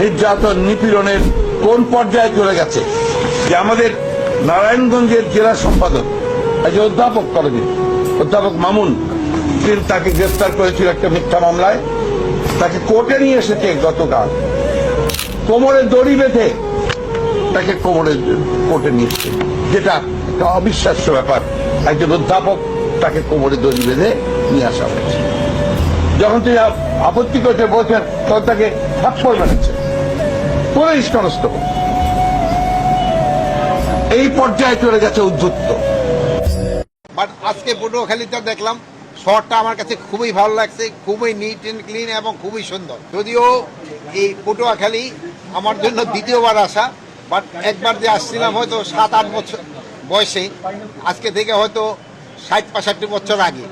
নির্যাতন নিপীড়নের কোন পর্যায়ে চলে গেছে যে আমাদের নারায়ণগঞ্জের জেলা সম্পাদক অধ্যাপক কলেজের অধ্যাপক মামুন তাকে গ্রেফতার করেছিল একটা মিথ্যা মামলায়। তাকে কোর্টে নিয়ে এসেছে গতকাল, কোমরে দড়ি বেঁধে তাকে কোর্টে নিয়ে এসেছে, যেটা একটা অবিশ্বাস্য ব্যাপার। একজন অধ্যাপক তাকে কোমরে দড়ি বেঁধে নিয়ে আসা হয়েছে। যখন তিনি আপত্তি করতে বলছেন তখন তাকে থাপ্পড় মেরেছে, পুলিশ কনস্টেবল। এই পর্যায়ে চলে গেছে উদ্ধত্ত। বাট আজকে পটুয়াখালীতে দেখলাম শহরটা আমার কাছে খুবই ভালো লাগছে, খুবই নিট অ্যান্ড ক্লিন এবং খুবই সুন্দর। যদিও এই পটুয়াখালী আমার জন্য দ্বিতীয়বার আসা, বাট একবার যে আসছিলাম হয়তো 7-8 বছর বয়সে, আজকে থেকে হয়তো 60-65 বছর আগে।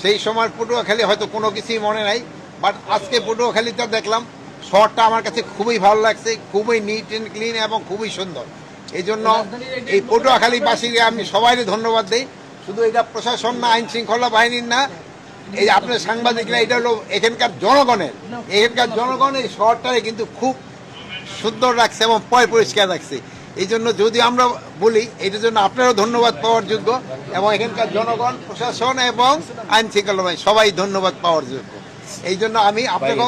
সেই সময় পটুয়াখালী হয়তো কোনো কিছুই মনে নাই, বাট আজকে পটুয়াখালীতে দেখলাম শহরটা আমার কাছে খুবই ভালো লাগছে, খুবই নিট অ্যান্ড ক্লিন এবং খুবই সুন্দর। এই জন্য এই পটুয়াখালীবাসীকে আমি সবাইকে ধন্যবাদ দিই। শুধু এটা প্রশাসন না, আইন শৃঙ্খলা বাহিনীর না, এই আপনার সাংবাদিকরা, এটা হলো এখানকার জনগণের। এখানকার জনগণ এই শহরটাকে কিন্তু খুব সুন্দর রাখছে এবং পরিষ্কার রাখছে। এই জন্য যদি আমরা বলি, এটার জন্য আপনারও ধন্যবাদ পাওয়ার যোগ্য এবং এখানকার জনগণ, প্রশাসন এবং আইন শৃঙ্খলা বাহিনী সবাই ধন্যবাদ পাওয়ার যোগ্য। এই জন্য আমি আপনাকে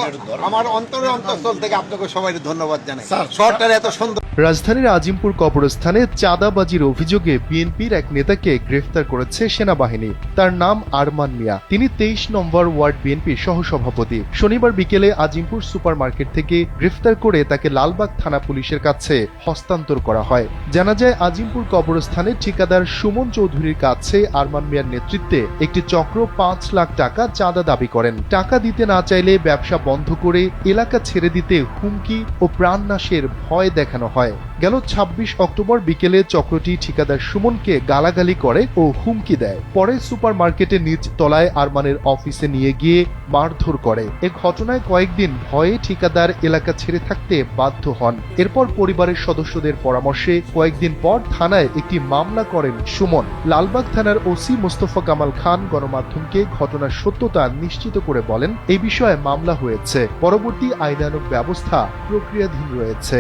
আমার অন্তরের অন্তঃস্থল থেকে আপনাকে সবাই ধন্যবাদ জানাই। শহরটার এত সুন্দর। রাজধানীর আজিমপুর কবরস্থানে চাঁদাবাজির অভিযোগে বিএনপির এক নেতাকে গ্রেফতার করেছে সেনাবাহিনী। তার নাম আরমান মিয়া। তিনি 23 নম্বর ওয়ার্ড বিএনপির সহসভাপতি। শনিবার বিকেলে আজিমপুর সুপার মার্কেট থেকে গ্রেফতার করে তাকে লালবাগ থানা পুলিশের কাছে হস্তান্তর করা হয়। জানা যায়, আজিমপুর কবরস্থানে ঠিকাদার সুমন চৌধুরীর কাছে আরমান মিয়ার নেতৃত্বে একটি চক্র 5 লাখ টাকা চাঁদা দাবি করেন। টাকা দিতে না চাইলে ব্যবসা বন্ধ করে এলাকা ছেড়ে দিতে হুমকি ও প্রাণনাশের ভয় দেখানো হয়। গেল 26 অক্টোবর বিকেলে চক্রটি ঠিকাদার সুমনকে গালাগালি করে ও হুমকি দেয়। পরে সুপার মার্কেটের নিচ তলায় আরমানের অফিসে নিয়ে গিয়ে মারধর করে। এ ঘটনায় কয়েকদিন ভয়ে ঠিকাদার এলাকা ছেড়ে থাকতে বাধ্য হন। এরপর পরিবারের সদস্যদের পরামর্শে কয়েকদিন পর থানায় একটি মামলা করেন সুমন। লালবাগ থানার ওসি মোস্তফা কামাল খান গণমাধ্যমকে ঘটনার সত্যতা নিশ্চিত করে বলেন, এই বিষয়ে মামলা হয়েছে, পরবর্তী আইনানুগ ব্যবস্থা প্রক্রিয়াধীন রয়েছে।